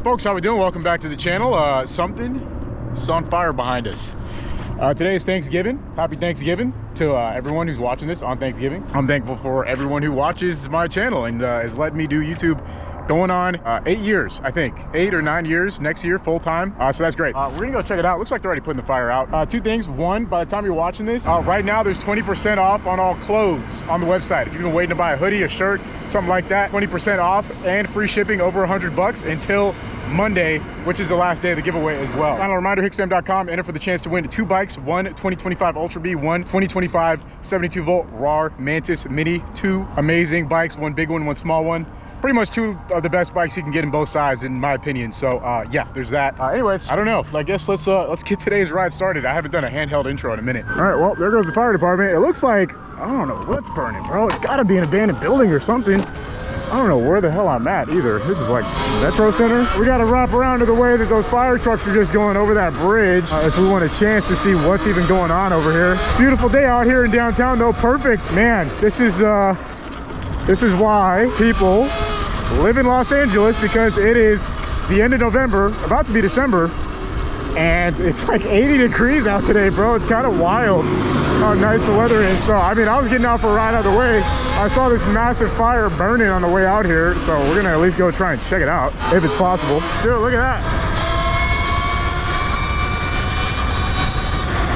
Folks, how we doing? Welcome back to the channel. Something's on fire behind us. Today is Thanksgiving. Happy Thanksgiving to everyone who's watching this on Thanksgiving. I'm thankful for everyone who watches my channel and is letting me do YouTube going on 8 years, I think. 8 or 9 years next year, full time. So that's great. We're gonna go check it out. Looks like they're already putting the fire out. Two things. One, by the time you're watching this, right now there's 20% off on all clothes on the website. If you've been waiting to buy a hoodie, a shirt, something like that, 20% off and free shipping over 100 bucks until Monday, which is the last day of the giveaway as well. Final reminder, hicksfam.com, enter for the chance to win 2 bikes, one 2025 Ultra B, one 2025 72 volt RAR Mantis Mini. 2 amazing bikes, one big one, one small one. Pretty much 2 of the best bikes you can get in both sides, in my opinion. So yeah, there's that. Anyways, I don't know. I guess let's get today's ride started. I haven't done a handheld intro in a minute. All right, well, there goes the fire department. It looks like, I don't know what's burning, bro. It's gotta be an abandoned building or something. I don't know where the hell I'm at either. This is like Metro Center. We gotta wrap around to the way that those fire trucks are just going over that bridge if we want a chance to see what's even going on over here. Beautiful day out here in downtown though, perfect. Man, this is why people live in Los Angeles, because it is the end of November, about to be December, and it's like 80 degrees out today, bro. It's kind of wild how nice the weather is. So, I mean, I was getting out for a ride out of the way. I saw this massive fire burning on the way out here, so we're gonna at least go try and check it out, if it's possible. Dude, look at that.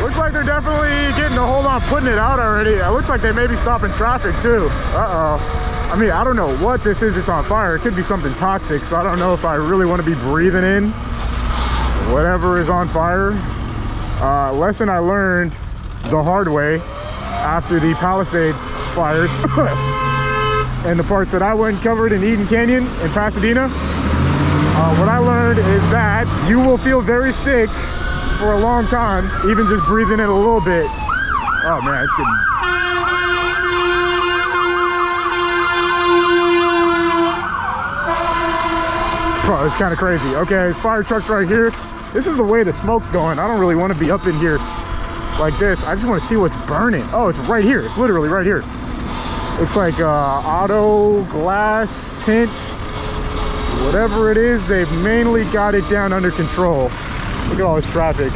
Looks like they're definitely getting a hold on putting it out already. It looks like they may be stopping traffic too. Uh-oh. I mean, I don't know what this is. It's on fire. It could be something toxic, so I don't know if I really want to be breathing in whatever is on fire. Lesson I learned the hard way after the Palisades fires and the parts that I went and covered in Eden Canyon in Pasadena. What I learned is that you will feel very sick for a long time, even just breathing in a little bit. Oh man, it's getting... Bro, it's kind of crazy. Okay, there's fire trucks right here. This is the way the smoke's going. I don't really want to be up in here like this. I just want to see what's burning. Oh, it's right here. It's literally right here. It's like auto glass tint, whatever it is. They've mainly got it down under control. Look at all this traffic.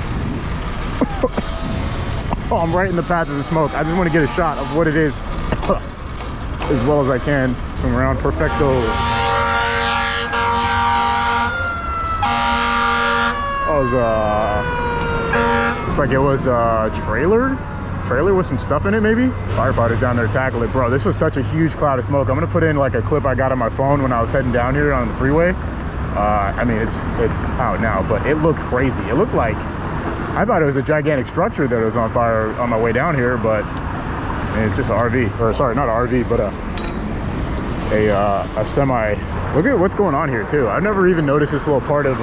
Oh, I'm right in the path of the smoke. I just want to get a shot of what it is as well as I can from around Perfecto. Looks like it was a trailer with some stuff in it, maybe. Firefighters down there tackle it. Bro, this was such a huge cloud of smoke. I'm gonna put in like a clip I got on my phone when I was heading down here on the freeway. I mean, it's out now, but it looked crazy. It looked like, I thought it was a gigantic structure that was on fire on my way down here, but I mean, it's just an RV, or sorry, not an RV, but a semi. Look at what's going on here too. I've never even noticed this little part of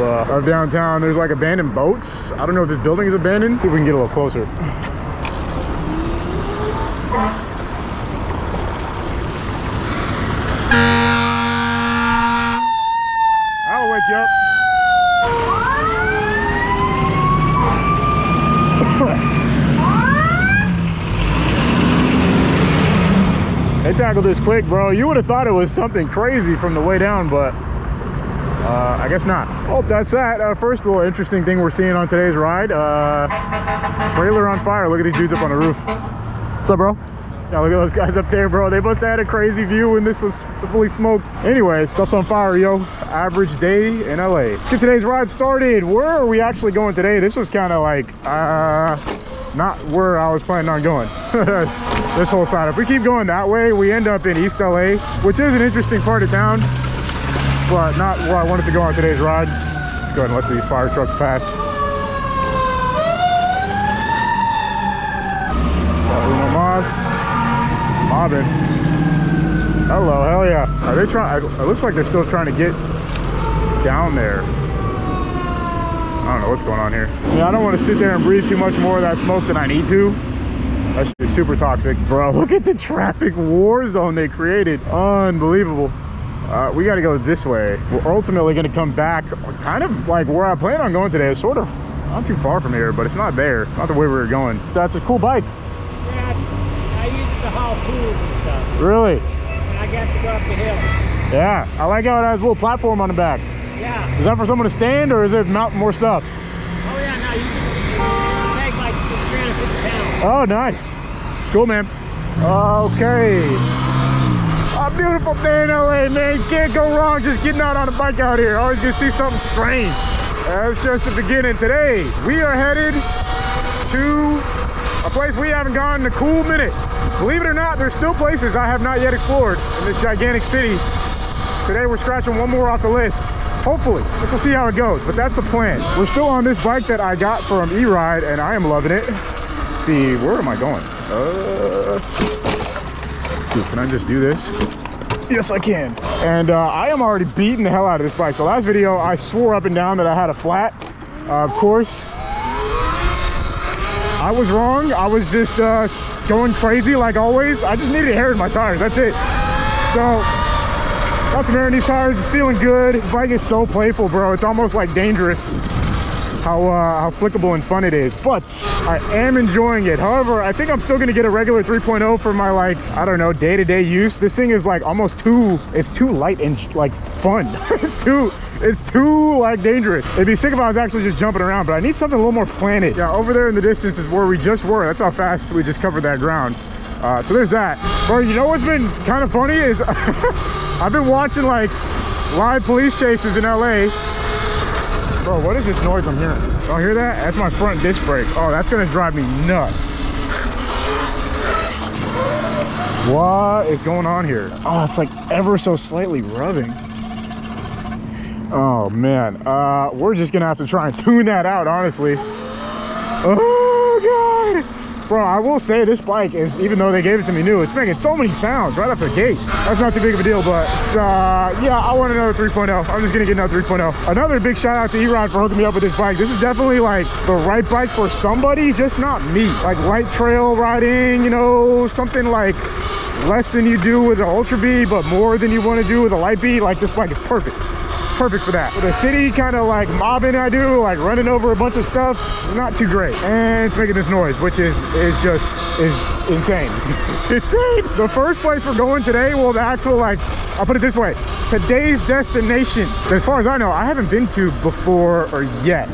downtown. There's like abandoned boats. I don't know if this building is abandoned. See if we can get a little closer. I'll wake you up. They tackled this quick, bro. You would have thought it was something crazy from the way down, but I guess not. Oh, that's that. First little interesting thing we're seeing on today's ride. Trailer on fire. Look at these dudes up on the roof. What's up, bro? Yeah, look at those guys up there, bro. They must have had a crazy view when this was fully smoked. Anyway, stuff's on fire, yo. Average day in LA. Get today's ride started. Where are we actually going today? This was kind of like, not where I was planning on going. This whole side. If we keep going that way, we end up in East LA, which is an interesting part of town, but not where I wanted to go on today's ride. Let's go ahead and let these fire trucks pass. Mobbing. Hello, hell yeah. Are they trying? It looks like they're still trying to get down there. I don't know what's going on here. Yeah, I don't want to sit there and breathe too much more of that smoke than I need to. That shit is super toxic. Bro, look at the traffic war zone they created. Unbelievable. We got to go this way. We're ultimately going to come back kind of like where I plan on going today. It's sort of not too far from here, but it's not there. Not the way we were going. That's a cool bike. Yeah, I use it to haul tools and stuff. Really? And I got to go up the hill. Yeah, I like how it has a little platform on the back. Yeah. Is that for someone to stand, or is it mount more stuff? Oh yeah, no, you take like 350 pounds. Oh, nice. Cool, man. Okay. A beautiful day in LA, man. You can't go wrong just getting out on a bike out here. Always gonna see something strange. That's just the beginning. Today, we are headed to a place we haven't gone in a cool minute. Believe it or not, there's still places I have not yet explored in this gigantic city. Today, we're scratching one more off the list. Hopefully, we'll see how it goes, but that's the plan. We're still on this bike that I got from E-Ride, and I am loving it. Let's see, where am I going? Let's see, can I just do this? Yes, I can. And I am already beating the hell out of this bike. So last video, I swore up and down that I had a flat. Of course, I was wrong. I was just going crazy like always. I just needed air in my tires, that's it. So, got some air in these tires, it's feeling good. This bike is so playful, bro. It's almost like dangerous how flickable and fun it is. But I am enjoying it. However, I think I'm still gonna get a regular 3.0 for my, like, I don't know, day-to-day use. This thing is like almost it's too light and like fun. it's too like dangerous. It'd be sick if I was actually just jumping around, but I need something a little more planted. Yeah, over there in the distance is where we just were. That's how fast we just covered that ground. So there's that. Bro, you know what's been kind of funny is I've been watching like live police chases in LA. Bro, what is this noise I'm hearing? Don't hear that? That's my front disc brake. Oh, that's gonna drive me nuts. What is going on here? Oh, it's like ever so slightly rubbing. Oh man, we're just gonna have to try and tune that out, honestly. Oh god. Bro, I will say this bike is, even though they gave it to me new, it's making so many sounds right off the gate. That's not too big of a deal, but yeah, I want another 3.0. I'm just gonna get another 3.0. Another big shout out to E-Ride for hooking me up with this bike. This is definitely like the right bike for somebody, just not me. Like light trail riding, you know, something like less than you do with an Ultra B, but more than you want to do with a Light B. Like this bike is perfect. Perfect for that. With a city kind of like mobbing I do, like running over a bunch of stuff, not too great. And it's making this noise, which is insane. It's insane. The first place we're going today, well, the actual, like, I'll put it this way, today's destination, as far as I know, I haven't been to before or yet.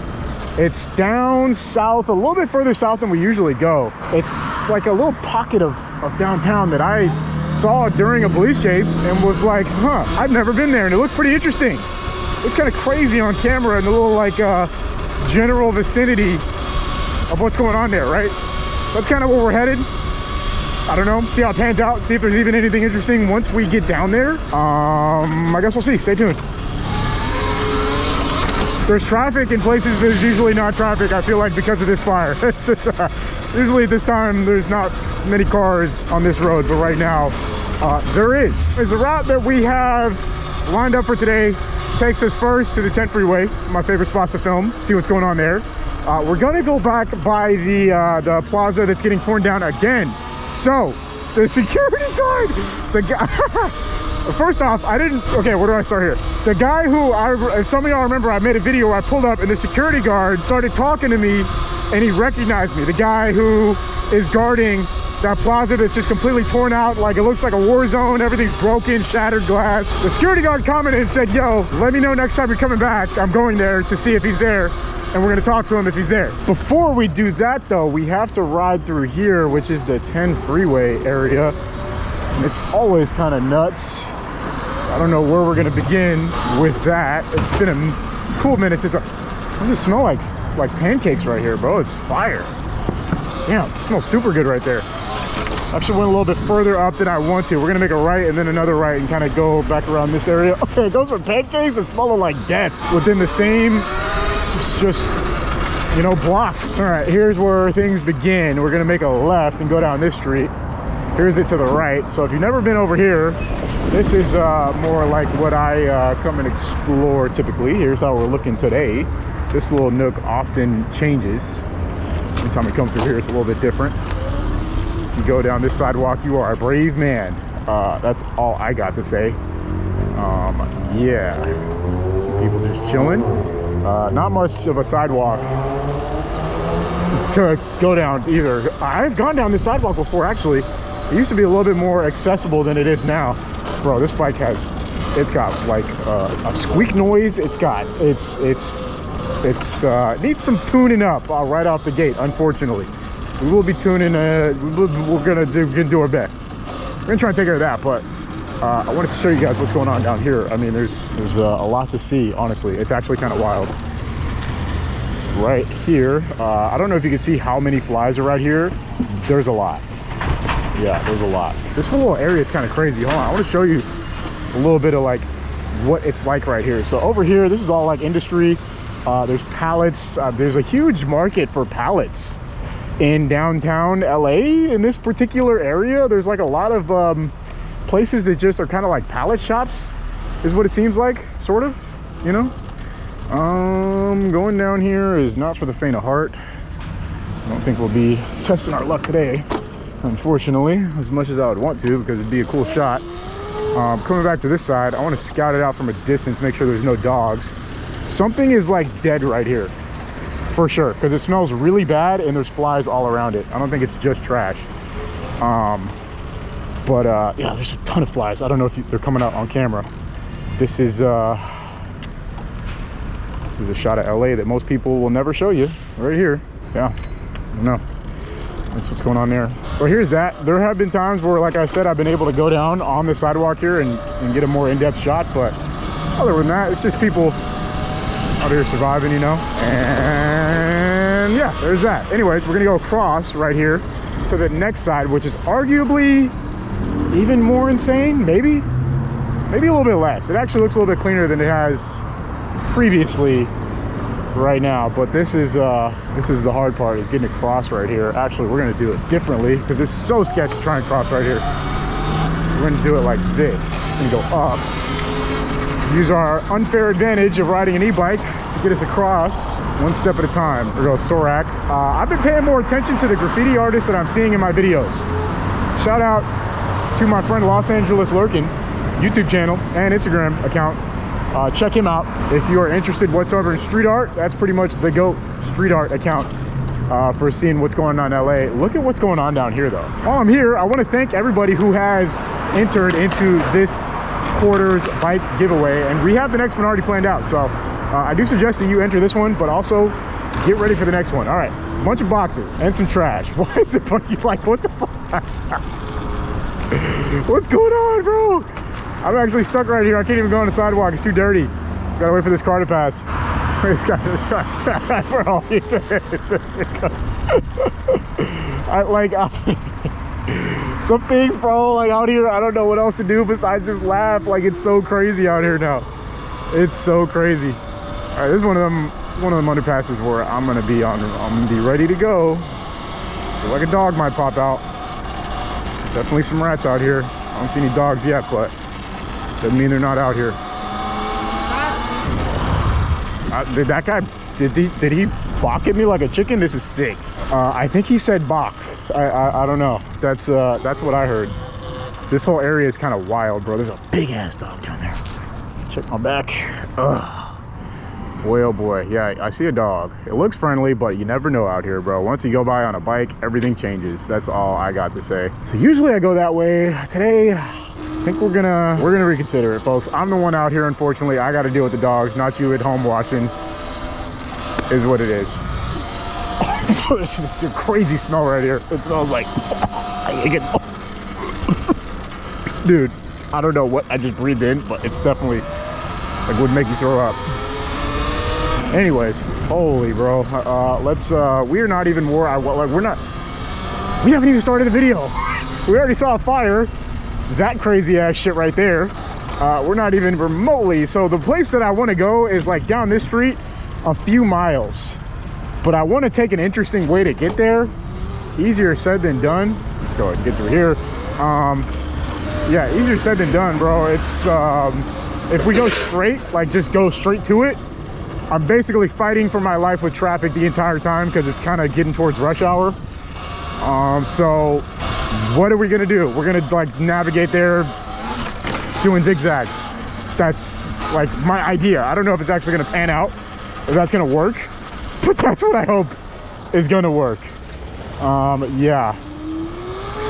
It's down south, a little bit further south than we usually go. It's like a little pocket of downtown that I saw during a police chase and was like, huh, I've never been there, and it looks pretty interesting. It's kind of crazy on camera in the little like general vicinity of what's going on there, right? That's kind of where we're headed. I don't know, see how it pans out, see if there's even anything interesting once we get down there. I guess we'll see, stay tuned. There's traffic in places there's usually not traffic, I feel like, because of this fire. It's just, usually at this time there's not many cars on this road, but right now there is. It's a route that we have lined up for today. Takes us first to the 10 freeway, my favorite spots to film, see what's going on there. We're gonna go back by the plaza that's getting torn down again. So the security guard, the guy, first off, okay, where do I start here? The guy who, if some of y'all remember, I made a video where I pulled up and the security guard started talking to me and he recognized me. The guy who is guarding that plaza that's just completely torn out, like it looks like a war zone, everything's broken, shattered glass. The security guard commented and said, yo, let me know next time you're coming back. I'm going there to see if he's there, and we're gonna talk to him if he's there. Before we do that though, we have to ride through here, which is the 10 freeway area. And it's always kind of nuts. I don't know where we're gonna begin with that. It's been a cool minute since does it smell like pancakes right here, bro? It's fire. Damn, it smells super good right there. Actually went a little bit further up than I want to. We're gonna make a right and then another right and kind of go back around this area. Okay, those are pancakes that smell like death within the same, just you know, block. All right, here's where things begin. We're gonna make a left and go down this street. Here's it to the right. So if you've never been over here, this is more like what I come and explore typically. Here's how we're looking today. This little nook often changes. Anytime we come through here, it's a little bit different. If you go down this sidewalk, you are a brave man. That's all I got to say. Yeah, some people just chilling. Not much of a sidewalk to go down either. I've gone down this sidewalk before, actually. It used to be a little bit more accessible than it is now. Bro, this bike has It's got like a squeak noise. It's needs some tuning up right off the gate. Unfortunately, we will be tuning. We're gonna do our best. We're gonna try and take care of that. But I wanted to show you guys what's going on down here. I mean, there's a lot to see. Honestly, it's actually kind of wild. Right here, I don't know if you can see how many flies are right here. There's a lot. Yeah, there's a lot. This whole area is kind of crazy. Hold on, I want to show you a little bit of like what it's like right here. So over here, this is all like industry. There's pallets. There's a huge market for pallets in downtown LA. In this particular area, there's like a lot of places that just are kind of like pallet shops, is what it seems like, sort of, you know. Going down here is not for the faint of heart. I don't think we'll be testing our luck today, unfortunately, as much as I would want to, because it'd be a cool shot. Coming back to this side, I want to scout it out from a distance, make sure there's no dogs. Something is like dead right here, for sure, because it smells really bad and there's flies all around it. I don't think it's just trash. Yeah, there's a ton of flies. I don't know if they're coming out on camera. This is a shot of LA that most people will never show you. Right here. Yeah, I don't know. That's what's going on there. So here's that. There have been times where, like I said, I've been able to go down on the sidewalk here and get a more in-depth shot, but other than that, it's just people out here surviving, you know. And yeah, there's that. Anyways, we're gonna go across right here to the next side, which is arguably even more insane. Maybe a little bit less. It actually looks a little bit cleaner than it has previously right now, but this is the hard part, is getting across right here. Actually, we're gonna do it differently because it's so sketchy to try and cross right here. We're gonna do it like this and go up, use our unfair advantage of riding an e-bike to get us across one step at a time. We're going Sorak. I've been paying more attention to the graffiti artists that I'm seeing in my videos. Shout out to my friend Los Angeles Lurkin YouTube channel and Instagram account. Check him out if you are interested whatsoever in street art. That's pretty much the GOAT street art account for seeing what's going on in LA. Look at what's going on down here though. While I'm here, I want to thank everybody who has entered into this quarter's bike giveaway, and we have the next one already planned out. So I do suggest that you enter this one, but also get ready for the next one. All right, it's a bunch of boxes and some trash. Why is it funky? Like, what the fuck? What's going on, bro? I'm actually stuck right here. I can't even go on the sidewalk. It's too dirty. Gotta wait for this car to pass. This guy, bro. Some things, bro, like out here, I don't know what else to do besides just laugh. Like, it's so crazy out here now. It's so crazy. All right, this is one of them underpasses where I'm gonna be ready to go. Feel like a dog might pop out. Definitely some rats out here. I don't see any dogs yet, but doesn't mean they're not out here. Did that guy, did he balk at me like a chicken? This is sick. I think he said balk. I don't know. That's what I heard. This whole area is kind of wild, bro. There's a big ass dog down there. Check my back. Ugh. Boy, oh boy. Yeah, I see a dog. It looks friendly, but you never know out here, bro. Once you go by on a bike, everything changes. That's all I got to say. So usually I go that way. Today, I think we're gonna reconsider it, folks. I'm the one out here, unfortunately. I got to deal with the dogs, not you at home watching. Is what it is. This is a crazy smell right here. It smells like dude, I don't know what I just breathed in, but it's definitely like would make you throw up. Anyways, holy bro, we're not even we haven't even started the video. We already saw a fire. That crazy ass shit right there. We're not even remotely. So the place that I want to go is like down this street a few miles, but I want to take an interesting way to get there. Easier said than done. Let's go ahead and get through here. Yeah, easier said than done, bro. It's if we go straight, like just go straight to it, I'm basically fighting for my life with traffic the entire time because it's kind of getting towards rush hour. So what are we gonna do? We're gonna like navigate there doing zigzags. That's like my idea. I don't know if it's actually gonna pan out, if that's gonna work, but that's what I hope is gonna work. Yeah,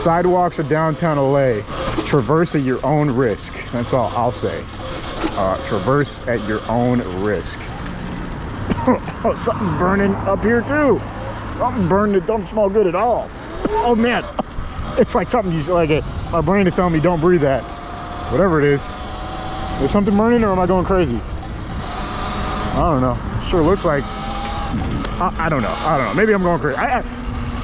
sidewalks of downtown LA, traverse at your own risk. That's all I'll say. traverse at your own risk. Oh, something's burning up here too. Something burning that don't smell good at all. Oh man, it's like something you like. My brain is telling me don't breathe that. Whatever it is. Is something burning or am I going crazy? I don't know. Sure looks like. I don't know. I don't know. Maybe I'm going crazy.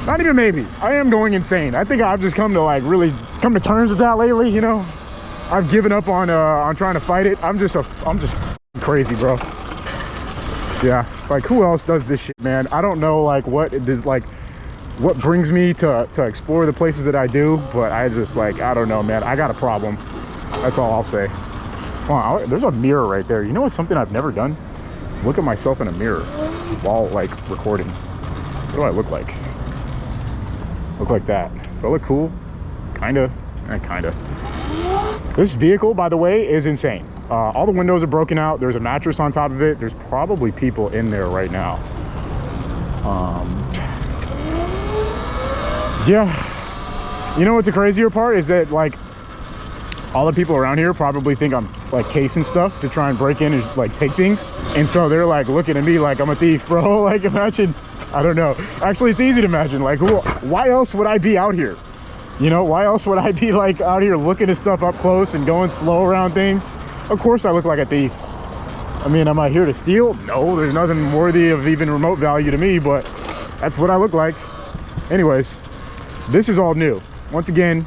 Not even maybe. I am going insane. I think I've just come to like really come to terms with that lately. You know, I've given up on trying to fight it. I'm just crazy, bro. Yeah. Like who else does this shit, man? I don't know like what it is like. What brings me to explore the places that I do, but I just like I don't know, man. I got a problem. That's all I'll say. Wow, there's a mirror right there. You know what's something I've never done? Look at myself in a mirror while like recording. What do I look like? Look like that. Do I look cool? Kinda. Kinda. This vehicle, by the way, is insane. All the windows are broken out. There's a mattress on top of it. There's probably people in there right now. Yeah. You know what's the crazier part is that like all the people around here probably think I'm like casing stuff to try and break in and like take things. And so they're like looking at me like I'm a thief, bro. Like imagine, I don't know. Actually, it's easy to imagine like why else would I be out here? You know, why else would I be like out here looking at stuff up close and going slow around things? Of course I look like a thief. I mean, am I here to steal? No, there's nothing worthy of even remote value to me, but that's what I look like. Anyways, this is all new. Once again,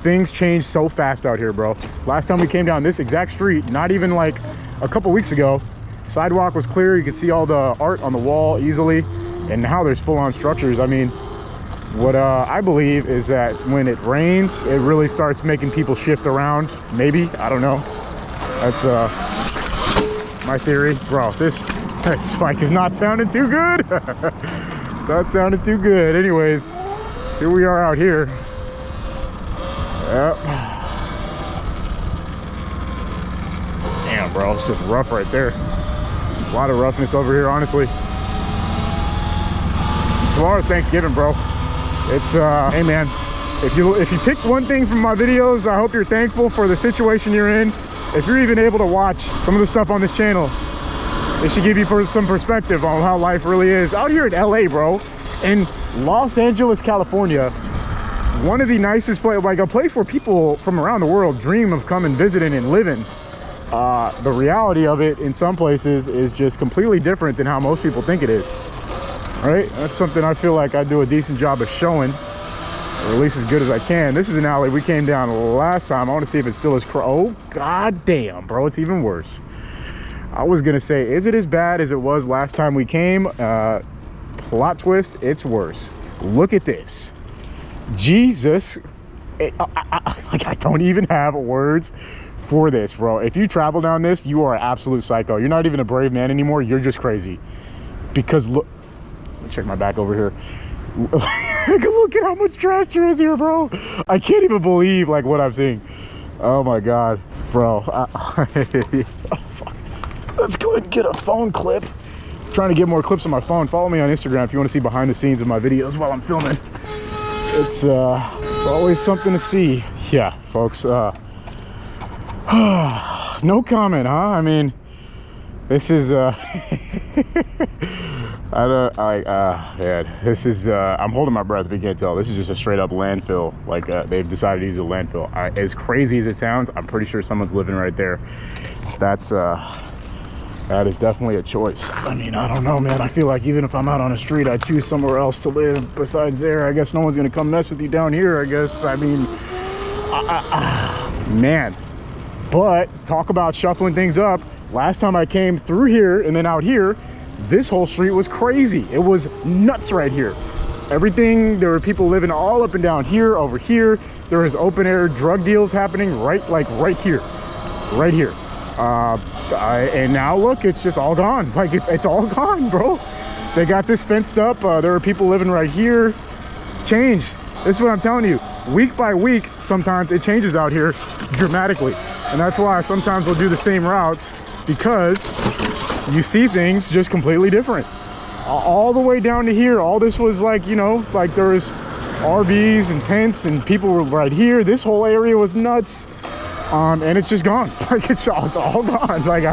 things change so fast out here, bro. Last time we came down this exact street, not even like a couple weeks ago, sidewalk was clear. You could see all the art on the wall easily. And now there's full-on structures. I mean, what I believe is that when it rains, it really starts making people shift around. Maybe, I don't know. That's my theory. Bro, that spike is not sounding too good. Not sounding too good. Anyways, here we are out here. Yep. Damn, bro, it's just rough right there. A lot of roughness over here, honestly. Tomorrow's Thanksgiving, bro. It's hey man, if you pick one thing from my videos, I hope you're thankful for the situation you're in. If you're even able to watch some of the stuff on this channel, it should give you some perspective on how life really is out here in LA, bro. In Los Angeles, California, one of the nicest places, like a place where people from around the world dream of coming, visiting, and living. The reality of it in some places is just completely different than how most people think it is. Right? That's something I feel like I do a decent job of showing, or at least as good as I can. This is an alley we came down last time. I want to see if it still is. Oh, god damn, bro, it's even worse. I was gonna say, is it as bad as it was last time we came? Plot twist, it's worse. Look at this. Jesus, I don't even have words for this, bro. If you travel down this, you are an absolute psycho. You're not even a brave man anymore. You're just crazy. Because look, let me check my back over here. Look at how much trash there is here, bro. I can't even believe like what I'm seeing. Oh my god, bro. Oh, fuck. Let's go ahead and get a phone clip. I'm trying to get more clips on my phone. Follow me on Instagram if you want to see behind the scenes of my videos while I'm filming. It's always something to see. Yeah, folks. No comment, huh? I mean, this is man, this is I'm holding my breath if you can't tell. This is just a straight up landfill. Like they've decided to use a landfill. As crazy as it sounds, I'm pretty sure someone's living right there. That is definitely a choice. I mean, I don't know, man. I feel like even if I'm out on the street, I choose somewhere else to live besides there. I guess no one's gonna come mess with you down here, I guess. I mean, man. But let's talk about shuffling things up. Last time I came through here and then out here, this whole street was crazy. It was nuts right here. Everything, there were people living all up and down here, over here. There was open air drug deals happening right here. And now look, it's just all gone. Like it's all gone, bro. They got this fenced up. There are people living right here. Changed. This is what I'm telling you. Week by week, sometimes it changes out here dramatically. And that's why sometimes we'll do the same routes, because you see things just completely different. All the way down to here, all this was like, you know, like there was RVs and tents and people were right here. This whole area was nuts. And it's just gone. Like it's all gone. Like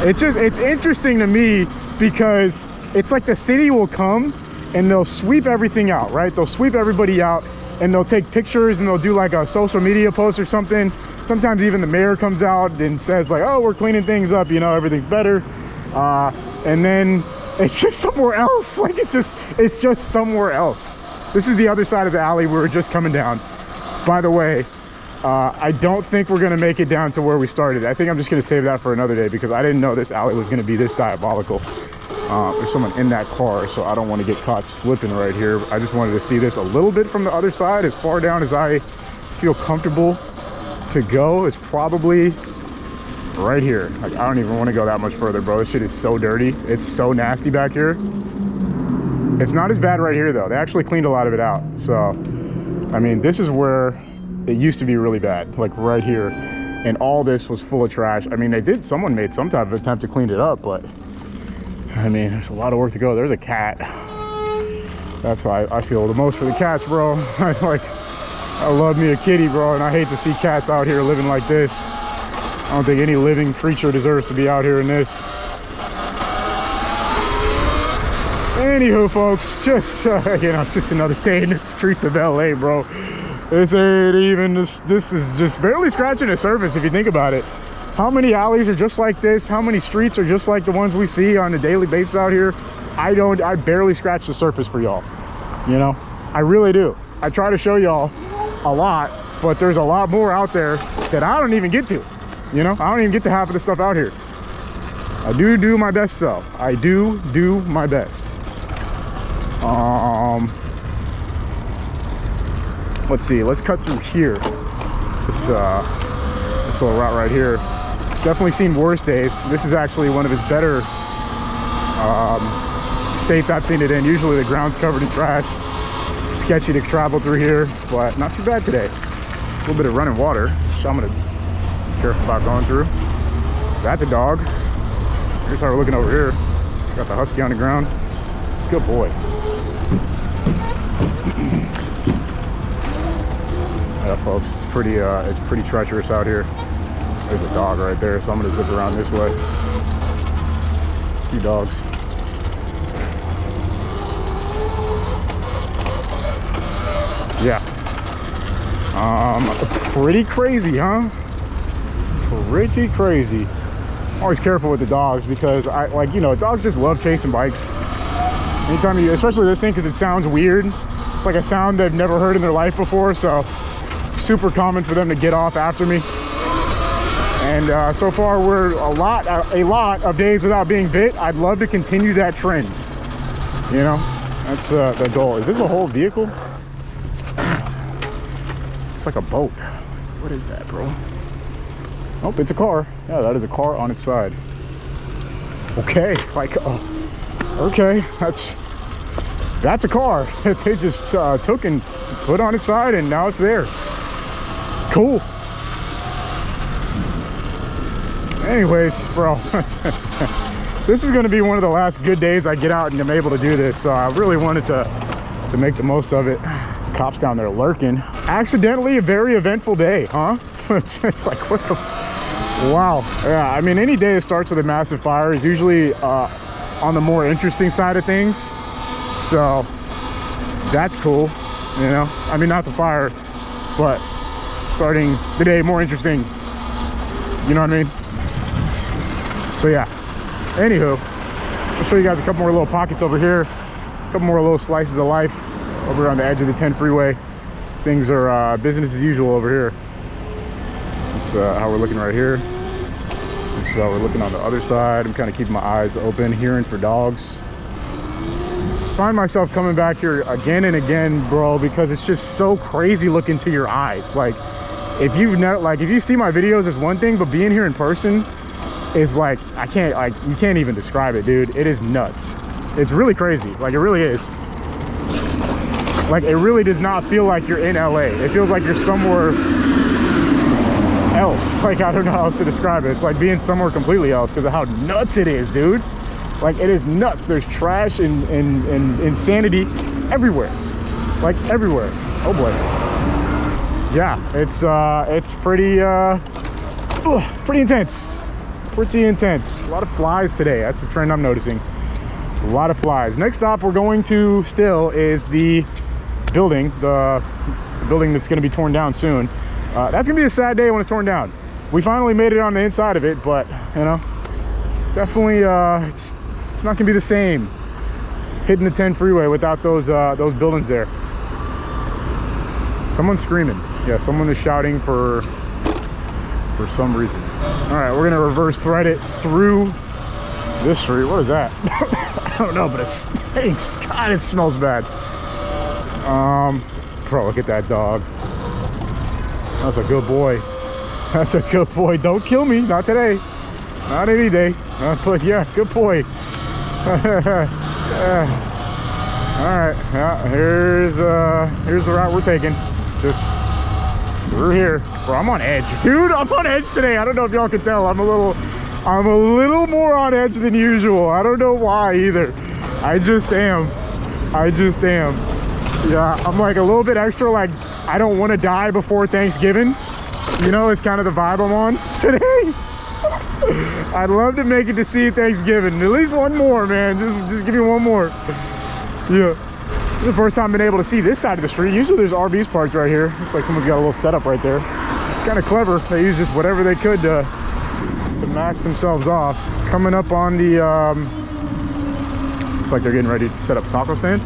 it's interesting to me because it's like the city will come and they'll sweep everything out, right? They'll sweep everybody out and they'll take pictures and they'll do like a social media post or something. Sometimes even the mayor comes out and says like, oh, we're cleaning things up, you know, everything's better. And then it's just somewhere else. Like it's just somewhere else. This is the other side of the alley we were just coming down. By the way, I don't think we're gonna make it down to where we started. I think I'm just gonna save that for another day because I didn't know this alley was gonna be this diabolical. There's someone in that car, so I don't want to get caught slipping right here. I just wanted to see this a little bit from the other side, as far down as I feel comfortable to go. Is probably right here. Like I don't even want to go that much further, bro. This shit is so dirty. It's so nasty back here. It's not as bad right here though. They actually cleaned a lot of it out. So I mean, this is where it used to be really bad, like right here, and all this was full of trash. I mean, someone made some type of attempt to clean it up, but I mean, there's a lot of work to go. There's a cat. That's why I feel the most for the cats, bro. I love me a kitty, bro, and I hate to see cats out here living like this. I don't think any living creature deserves to be out here in this. Anywho, folks, just you know, just another day in the streets of LA, bro. This ain't even this is just barely scratching the surface if you think about it. How many alleys are just like this? How many streets are just like the ones we see on a daily basis out here? I barely scratch the surface for y'all. You know, I really do. I try to show y'all a lot, but there's a lot more out there that I don't even get to. You know, I don't even get to half of the stuff out here. I do my best though. I do my best. Let's see, let's cut through here. This little route right here. Definitely seen worse days. This is actually one of his better states I've seen it in. Usually the ground's covered in trash. Sketchy to travel through here, but not too bad today. A little bit of running water, so I'm gonna be careful about going through. That's a dog. Here's how we're looking over here. Got the husky on the ground. Good boy. Yeah, folks, it's pretty treacherous out here. There's a dog right there, so I'm gonna zip around this way. A few dogs. Yeah. Pretty crazy, huh? Pretty crazy. I'm always careful with the dogs because you know, dogs just love chasing bikes. Anytime you, especially this thing, because it sounds weird. It's like a sound they've never heard in their life before, so super common for them to get off after me. And so far we're a lot of days without being bit. I'd love to continue that trend. You know, that's the goal. Is this a whole vehicle? It's like a boat. What is that, bro? Oh, it's a car. Yeah, that is a car on its side. Okay, like, okay, that's a car that they just took and put on its side, and now it's there. Cool. Anyways, bro, this is gonna be one of the last good days I get out and I'm able to do this, so I really wanted to make the most of it. There's cops down there lurking. Accidentally a very eventful day, huh? It's like, what the wow. Yeah, I mean, any day that starts with a massive fire is usually on the more interesting side of things, so that's cool, you know. I mean, not the fire, but starting the day more interesting, you know what I mean? So yeah, anywho, I'll show you guys a couple more little pockets over here, a couple more little slices of life over on the edge of the 10 freeway. Things are business as usual over here. That's how we're looking right here. This is how we're looking on the other side. I'm kind of keeping my eyes open, hearing for dogs. Find myself coming back here again and again, bro, because it's just so crazy looking to your eyes. Like, if you see my videos, it's one thing, but being here in person is like, you can't even describe it, dude. It is nuts. It's really crazy. Like, it really is. Like, it really does not feel like you're in LA. It feels like you're somewhere else. Like, I don't know how else to describe it. It's like being somewhere completely else because of how nuts it is, dude. Like, it is nuts. There's trash and insanity everywhere. Like, everywhere. Oh boy. yeah, it's pretty intense. Pretty intense. A lot of flies today. That's the trend I'm noticing. A lot of flies. Next stop we're going to still is the building, the building that's going to be torn down soon. That's gonna be a sad day when it's torn down. We finally made it on the inside of it, but you know, definitely it's not gonna be the same hitting the 10 freeway without those buildings there. Someone's screaming. Yeah, someone is shouting for some reason. All right, we're gonna reverse thread it through this street. What is that? I don't know, but it stinks. God, it smells bad. Bro, look at that dog. That's a good boy. That's a good boy. Don't kill me. Not today. Not any day. But yeah, good boy. All right. Yeah, here's the route we're taking. Just through here. Bro, I'm on edge, dude. I'm on edge today. I don't know if y'all can tell. I'm a little more on edge than usual. I don't know why either. I just am. Yeah, I'm like a little bit extra, like I don't want to die before Thanksgiving. You know, it's kind of the vibe I'm on today. I'd love to make it to see Thanksgiving. At least one more, man. Just give me one more. Yeah. This is the first time I've been able to see this side of the street. Usually there's RVs parked right here. Looks like someone's got a little setup right there. Kind of clever. They use just whatever they could to mask themselves off. Coming up on the, looks like they're getting ready to set up a taco stand.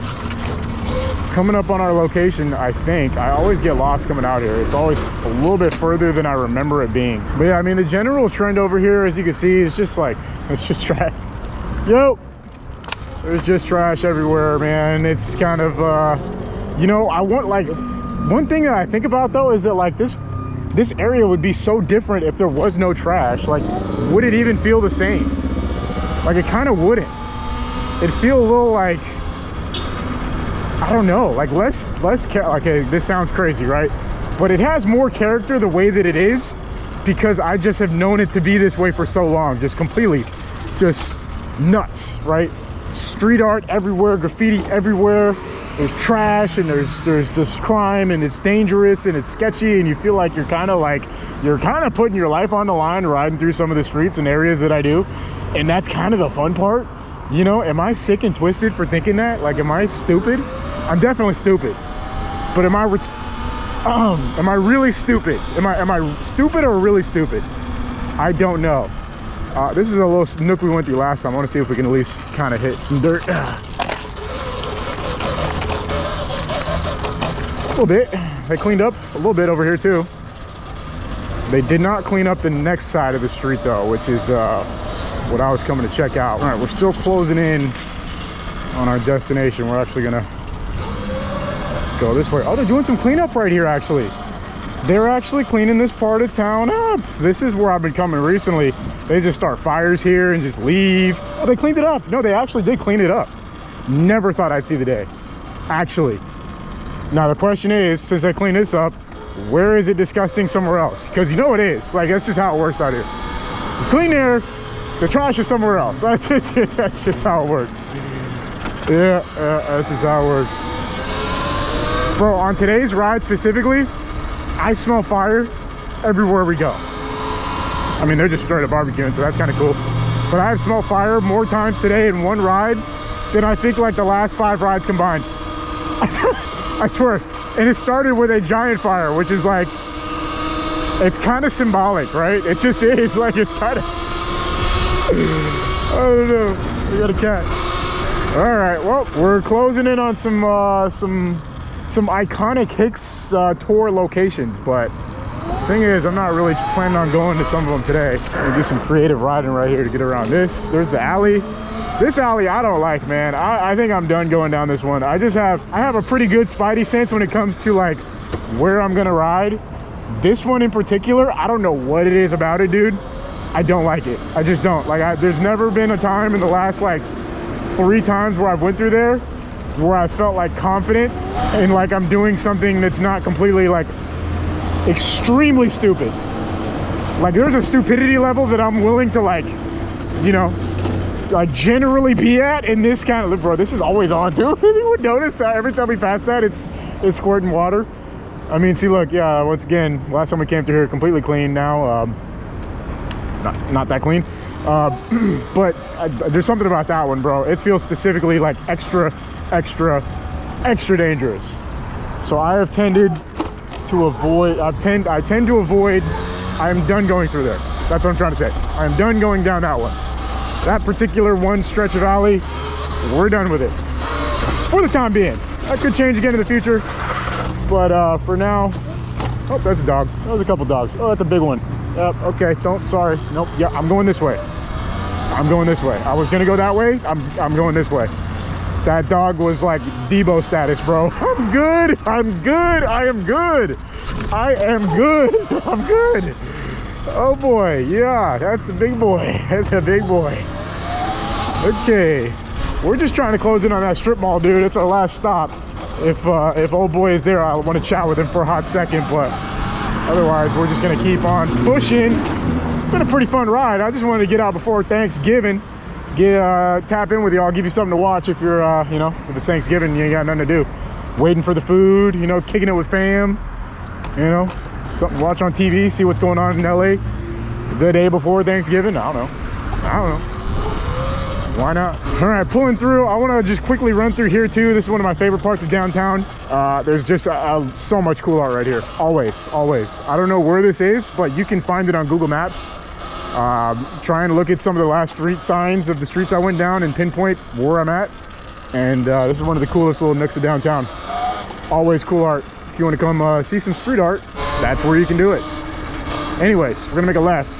Coming up on our location, I think. I always get lost coming out here. It's always a little bit further than I remember it being. But yeah, I mean, the general trend over here, as you can see, is just like, it's just trash. Yo! There's just trash everywhere, man. It's kind of, you know, I want, like, one thing that I think about, though, is that, like, this area would be so different if there was no trash. Like, would it even feel the same? Like, it kind of wouldn't. It'd feel a little, like, I don't know, like less okay, this sounds crazy, right? But it has more character the way that it is because I just have known it to be this way for so long, just completely just nuts, right? Street art everywhere, graffiti everywhere, there's trash and there's just crime and it's dangerous and it's sketchy and you feel like you're kind of putting your life on the line riding through some of the streets and areas that I do, and that's kind of the fun part. You know, am I sick and twisted for thinking that? Like, am I stupid? I'm definitely stupid, but am I really stupid? Am I stupid or really stupid? I don't know. This is a little nook we went through last time. I want to see if we can at least kind of hit some dirt. A little bit. They cleaned up a little bit over here too. They did not clean up the next side of the street though, which is what I was coming to check out. All right, we're still closing in on our destination. We're actually gonna go this way. Oh, they're doing some cleanup right here, actually. They're actually cleaning this part of town up. This is where I've been coming recently. They just start fires here and just leave. Oh, they cleaned it up. No, they actually did clean it up. Never thought I'd see the day, actually. Now, the question is, since they cleaned this up, where is it disgusting somewhere else? Because you know it is. Like, that's just how it works out here. It's clean there, the trash is somewhere else. That's it. That's just how it works. Yeah, that's just how it works. Bro, on today's ride specifically, I smell fire everywhere we go. I mean, they're just straight up barbecuing, so that's kind of cool. But I have smelled fire more times today in one ride than I think like the last 5 rides combined. I swear. And it started with a giant fire, which is like, it's kind of symbolic, right? It just is, like, it's kind of, I don't know. We got a cat. All right, well, we're closing in on some iconic Hicks tour locations, but the thing is, I'm not really planning on going to some of them today. We'll do some creative riding right here to get around this. There's the alley. This alley I don't like, man. I think I'm done going down this one. I have a pretty good spidey sense when it comes to like where I'm gonna ride. This one in particular, I don't know what it is about it, dude. I don't like it. I just don't. Like, there's never been a time in the last like 3 times where I've went through there where I felt like confident and like I'm doing something that's not completely like extremely stupid. Like, there's a stupidity level that I'm willing to, like, you know, like generally be at in this kind of, bro, this is always on too. You would notice every time we pass that it's squirting water. I mean, see, look, yeah, once again, last time we came through here, completely clean. Now, it's not that clean. But there's something about that one, bro. It feels specifically like extra dangerous. So I have tended to avoid, I tend to avoid, I'm done going through there. That's what I'm trying to say. I'm done going down that one. That particular one stretch of alley, we're done with it. For the time being. That could change again in the future. But for now, oh, that's a dog. That was a couple dogs. Oh, that's a big one. Yep, okay, sorry. Nope, yeah, I'm going this way. I'm going this way. I was gonna go that way. I'm going this way. That dog was like Debo status, bro. I'm good. I'm good. I am good. I am good. I'm good. Oh boy, yeah, that's a big boy. That's a big boy. Okay, we're just trying to close in on that strip mall, dude. It's our last stop. If old boy is there, I want to chat with him for a hot second, but otherwise, we're just gonna keep on pushing. It's been a pretty fun ride. I just wanted to get out before Thanksgiving. Tap in with y'all, give you something to watch if you're, you know, if it's Thanksgiving, you ain't got nothing to do. Waiting for the food, you know, kicking it with fam, you know, something to watch on TV, see what's going on in LA the day before Thanksgiving. I don't know. Why not? All right, pulling through. I want to just quickly run through here too. This is one of my favorite parts of downtown. There's just so much cool art right here. Always. I don't know where this is, but you can find it on Google Maps. Try and look at some of the last street signs of the streets I went down and pinpoint where I'm at. And this is one of the coolest little nooks of downtown. Always cool art. If you want to come see some street art, that's where you can do it. Anyways, we're gonna make a left,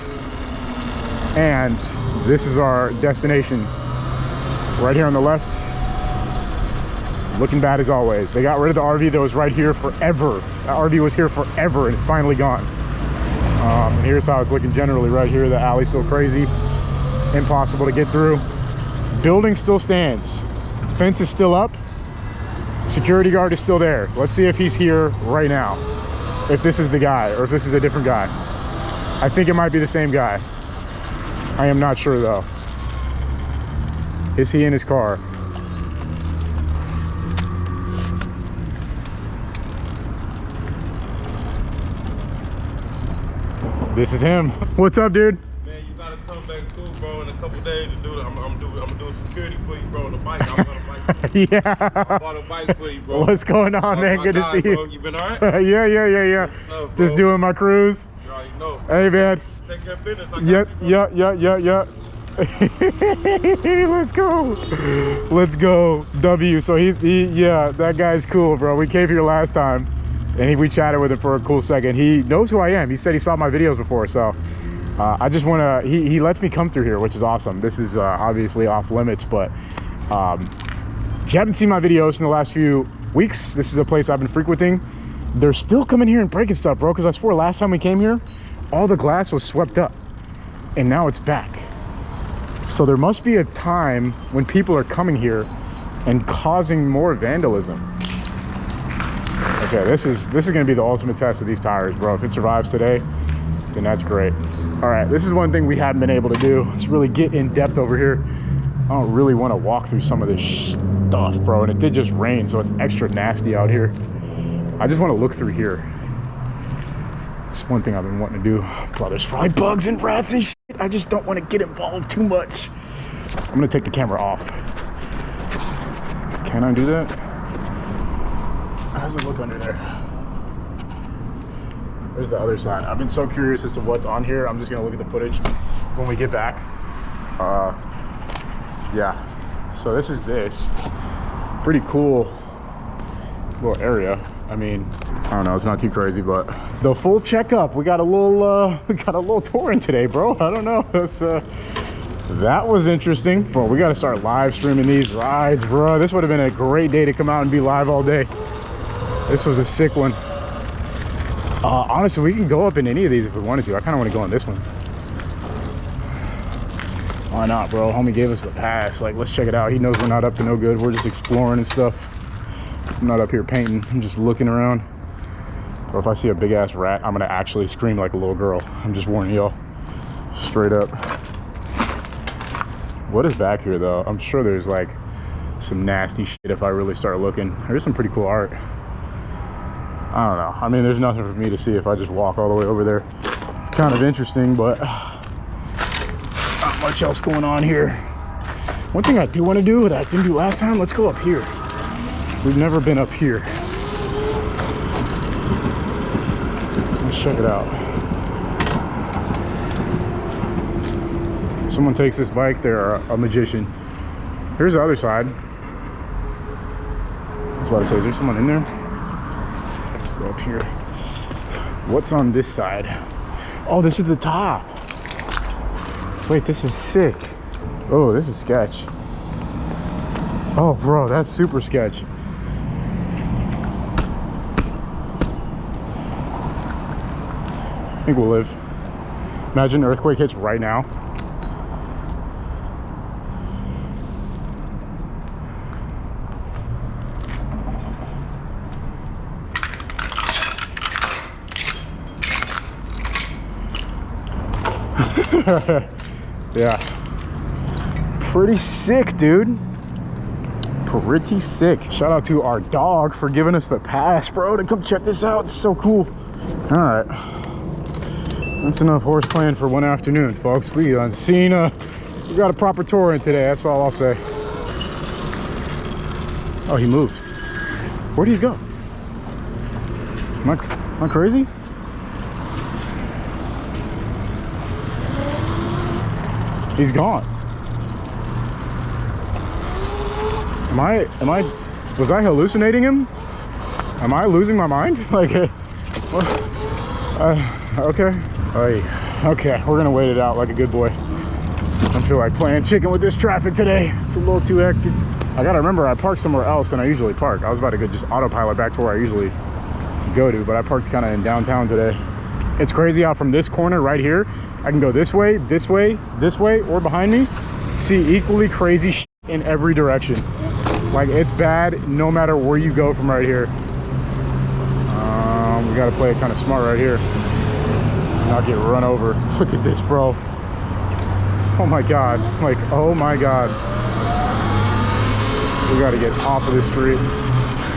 and this is our destination. Right here on the left. Looking bad as always. They got rid of the RV that was right here forever. That RV was here forever, and it's finally gone. And here's how it's looking generally right here. The alley's still crazy, impossible to get through. Building still stands. Fence is still up. Security guard is still there. Let's see if he's here right now. If this is the guy, or if this is a different guy. I think it might be the same guy. I am not sure though. Is he in his car? This is him. What's up, dude? Man, you gotta come back too, bro, in a couple days to do it. I'm gonna do security for you, bro, on the bike. I'm gonna bike. Yeah. I bought a bike for you, bro. What's going on, man? Good to see you. Bro. You been all right? Yeah. Stuff, just doing my cruise. You already know. Hey, man. Take care of business. Yeah. Let's go. W. So he yeah, that guy's cool, bro. We came here last time and we chatted with him for a cool second. He knows who I am. He said he saw my videos before, so I just want to, he lets me come through here, which is awesome. This is obviously off limits, but if you haven't seen my videos in the last few weeks, this is a place I've been frequenting. They're still coming here and breaking stuff, bro, because I swore last time we came here, all the glass was swept up and now it's back. So there must be a time when people are coming here and causing more vandalism. Okay, this is gonna be the ultimate test of these tires, bro. If it survives today, then that's great. All right, this is one thing we haven't been able to do. Let's really get in depth over here. I don't really want to walk through some of this stuff, bro. And it did just rain, so it's extra nasty out here. I just want to look through here. It's one thing I've been wanting to do. Bro, there's probably bugs and rats and shit. I just don't want to get involved too much. I'm gonna take the camera off. Can I do that? How does it look under there? There's the other side. I've been so curious as to what's on here. I'm just gonna look at the footage when we get back. Yeah. So this is pretty cool little area. I mean, I don't know, it's not too crazy, but the full checkup. We got a little touring today, bro. I don't know. That was interesting. Bro, we got to start live streaming these rides, bro. This would have been a great day to come out and be live all day. This was a sick one. Honestly, we can go up in any of these if we wanted to. I kind of want to go on this one. Why not, bro? Homie gave us the pass. Like, let's check it out. He knows we're not up to no good. We're just exploring and stuff. I'm not up here painting. I'm just looking around. Or if I see a big ass rat, I'm gonna actually scream like a little girl. I'm just warning y'all. Straight up. What is back here though? I'm sure there's like some nasty shit if I really start looking. There's some pretty cool art. I don't know. I mean, there's nothing for me to see if I just walk all the way over there. It's kind of interesting, but not much else going on here. One thing I do want to do that I didn't do last time, let's go up here. We've never been up here. Let's check it out. If someone takes this bike, they're a magician. Here's the other side. I was about to say, is there someone in there? Let's go up here. What's on this side? Oh, this is the top. Wait, this is sick. Oh, this is sketch. Oh, bro, that's super sketch. I think we'll live. Imagine an earthquake hits right now. Yeah, pretty sick, dude. Pretty sick. Shout out to our dog for giving us the pass, bro, to come check this out. It's so cool. All right, that's enough horse playing for one afternoon, folks. We got a proper tour in today. That's all I'll say. Oh, he moved. Where'd he go? Am I crazy? He's gone. Was I hallucinating him? Am I losing my mind? Like, okay. Okay, we're gonna wait it out like a good boy. I don't feel like playing chicken with this traffic today. It's a little too hectic. I gotta remember I parked somewhere else than I usually park. I was about to go just autopilot back to where I usually go to, but I parked kind of in downtown today. It's crazy how from this corner right here, I can go this way, this way, this way, or behind me. See equally crazy shit in every direction. Like, it's bad no matter where you go from right here. We gotta play it kind of smart right here. Not get run over. Look at this, bro. Oh my God. Like, oh my God. We gotta get off of the street.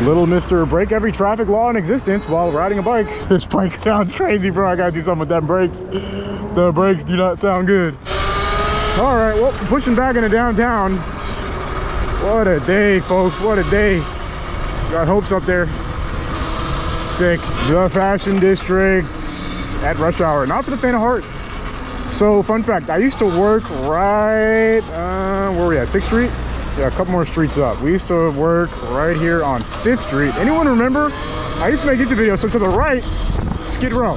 Little Mr. break every traffic law in existence while riding a bike. This bike sounds crazy, bro. I gotta do something with them brakes. The brakes do not sound good. All right, well, pushing back into downtown. What a day, folks. What a day. Got hopes up there. Sick. The Fashion District at rush hour. Not for the faint of heart. So, fun fact, I used to work right, where were we at? 6th Street? Yeah, a couple more streets up. We used to work right here on 5th Street. Anyone remember? I used to make YouTube videos. So to the right, Skid Row.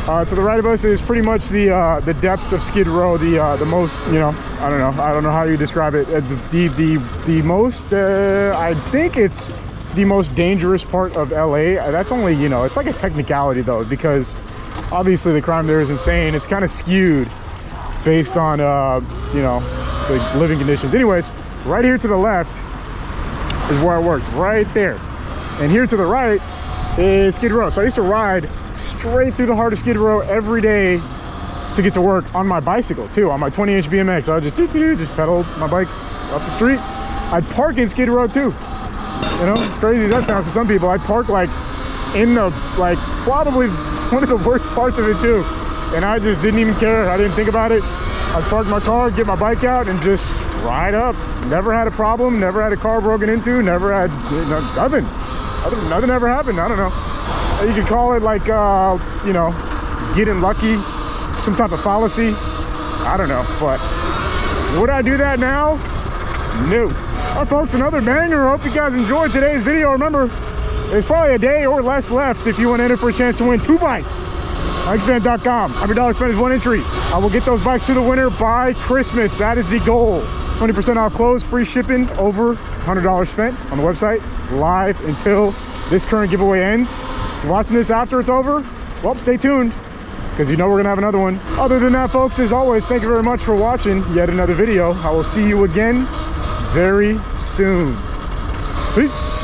To the right of us is pretty much the depths of Skid Row. The most, you know, I don't know how you describe it. The most, I think it's the most dangerous part of LA. That's only, you know, it's like a technicality though, because obviously the crime there is insane. It's kind of skewed based on, you know, the living conditions. Anyways. Right here to the left is where I worked, right there. And here to the right is Skid Row. So I used to ride straight through the heart of Skid Row every day to get to work on my bicycle too, on my 20-inch BMX. I would just pedal my bike up the street. I'd park in Skid Row too. You know, as crazy as that sounds to some people, I'd park like in the, like probably one of the worst parts of it too. And I just didn't even care. I didn't think about it. I'd park my car, get my bike out, and just ride up. Never had a problem, never had a car broken into, never had nothing. Nothing ever happened. I don't know. You could call it like, you know, getting lucky, some type of fallacy. I don't know, but would I do that now? No. All right, folks, another banger. Hope you guys enjoyed today's video. Remember, there's probably a day or less left if you want to enter for a chance to win 2 bikes. Hikesvan.com. Every dollar spent is 1 entry. I will get those bikes to the winner by Christmas. That is the goal. 20% off clothes, free shipping, over $100 spent on the website, live until this current giveaway ends. If you're watching this after it's over, well, stay tuned, because you know we're gonna have another one. Other than that, folks, as always, thank you very much for watching yet another video. I will see you again very soon. Peace.